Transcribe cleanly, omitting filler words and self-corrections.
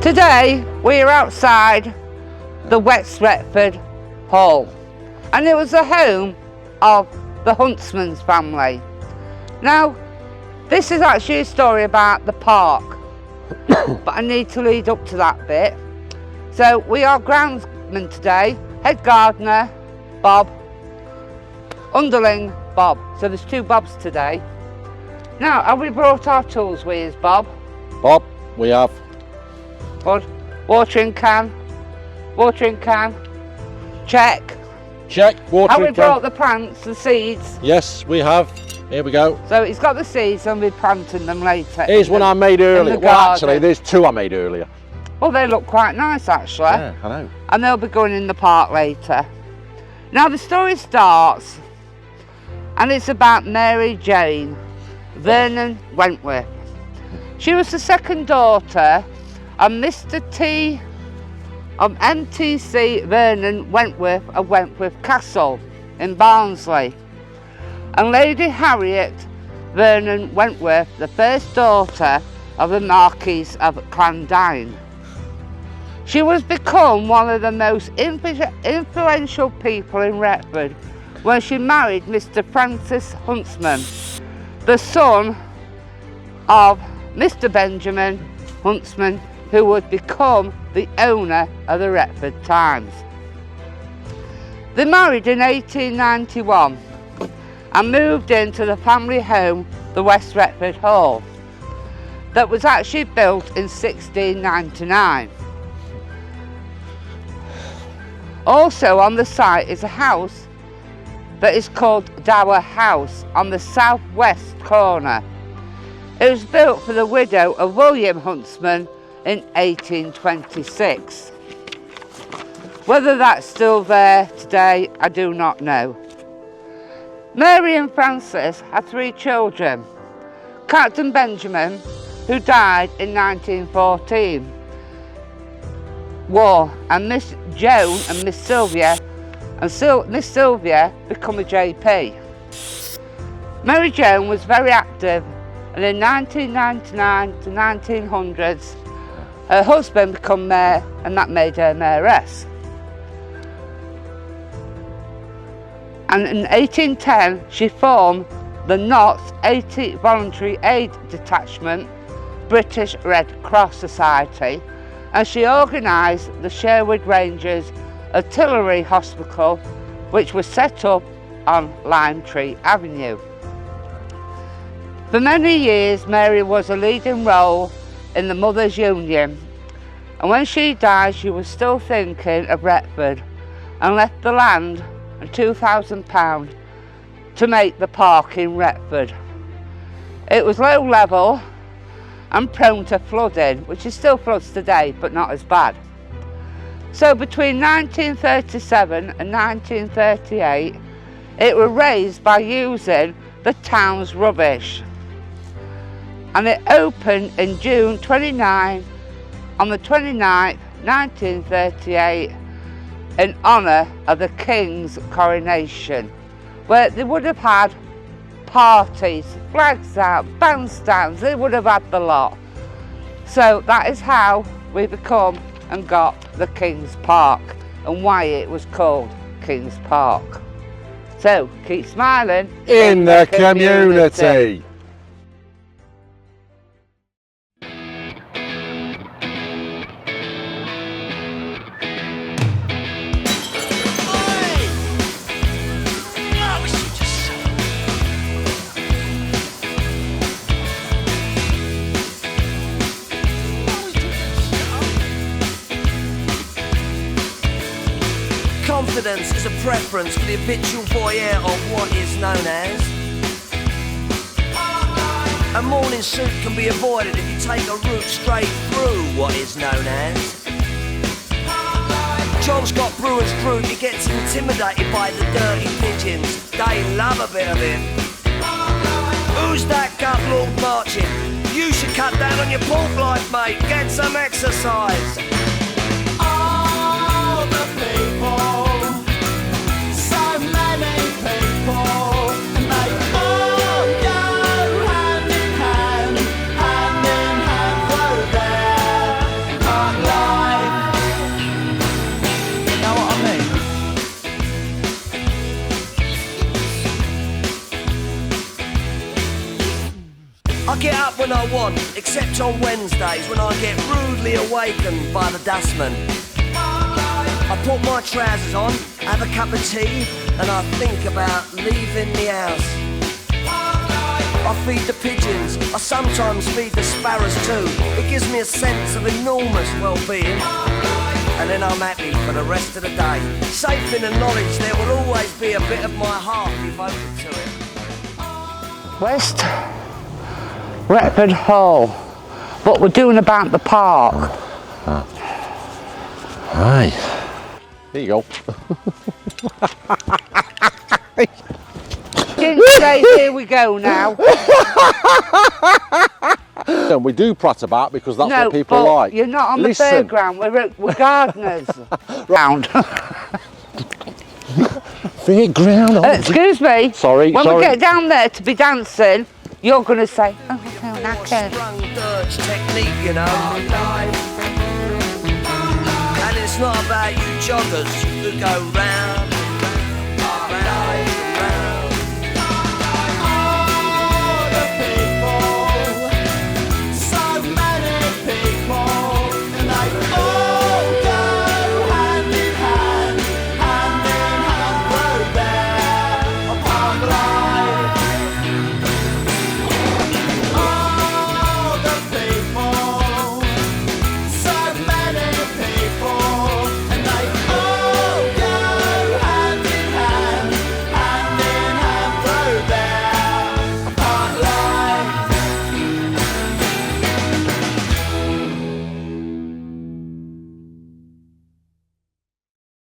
Today we are outside the West Retford Hall, and it was the home of the Huntsman's family. Now, this is actually a story about the park, but I need to lead up to that bit. So we are groundsmen today, head gardener Bob, underling Bob. So there's two Bobs today. Now, have we brought our tools with us, Bob? Bob, we have. Good. Watering can. Check. Check. Watering Have we can. brought the plants, the seeds? Yes, we have. Here we go. So he's got the seeds and we're planting them later. Here's one I made earlier. Well, actually, garden. there's two I made earlier. Well, they look quite nice actually. Yeah, I know. And they'll be going in the park later. Now the story starts, and it's about Mary Jane Vernon Wentworth. She was the second daughter of Mr. T. of MTC Vernon Wentworth of Wentworth Castle in Barnsley, and Lady Harriet Vernon Wentworth, the first daughter of the Marquis of Clandine. She was become one of the most influential people in Retford when she married Mr. Francis Huntsman, the son of Mr. Benjamin Huntsman, who would become the owner of the Retford Times. They married in 1891 and moved into the family home, the West Retford Hall, that was actually built in 1699. Also on the site is a house that is called Dower House on the southwest corner. It was built for the widow of William Huntsman in 1826. Whether that's still there today, I do not know. Mary and Francis had three children. Captain Benjamin, who died in 1914, war, and Miss Joan and Miss Sylvia, and Miss Sylvia become a JP. Mary Joan was very active, and in 1999 to 1900s, her husband became mayor, and that made her mayoress. And in 1810, she formed the Notts 80 Voluntary Aid Detachment, British Red Cross Society, and she organised the Sherwood Rangers Artillery Hospital, which was set up on Lime Tree Avenue. For many years, Mary was a leading role in the Mothers' Union, and when she died, she was still thinking of Retford and left the land and £2,000 to make the park in Retford. It was low level and prone to flooding, which is still floods today, but not as bad. So between 1937 and 1938, it was raised by using the town's rubbish. And it opened in June 29, on the 29th, 1938, in honour of the King's coronation, where they would have had parties, flags out, bandstands, they would have had the lot. So that is how we become and got the King's Park, and why it was called King's Park. So keep smiling In the community. Confidence is a preference for the habitual voyeur of what is known as. A morning suit can be avoided if you take a route straight through what is known as. John's got brewer's fruit, he gets intimidated by the dirty pigeons. They love a bit of him. Who's that gut lord marching? You should cut down on your pork life, mate. Get some exercise. All the people, so many people, and they all go hand in hand through there. Can't I get up when I want, except on Wednesdays when I get rudely awakened by the dustman. I put my trousers on, have a cup of tea, and I think about leaving the house. I feed the pigeons, I sometimes feed the sparrows too. It gives me a sense of enormous well-being. And then I'm happy for the rest of the day, safe in the knowledge there will always be a bit of my heart devoted to it. West Retford Hall. What we're doing about the park. Aye. There you go. Didn't say here we go now. And we do prat about because that's No, what people but like. you're not on Listen. the fairground, we're gardeners. Round. Fairground. Excuse me. Sorry, When sorry. we get down there to be dancing, you're going to say, oh, I feel knackered. Sprung dirge technique, you know. And it's not about you joggers who go round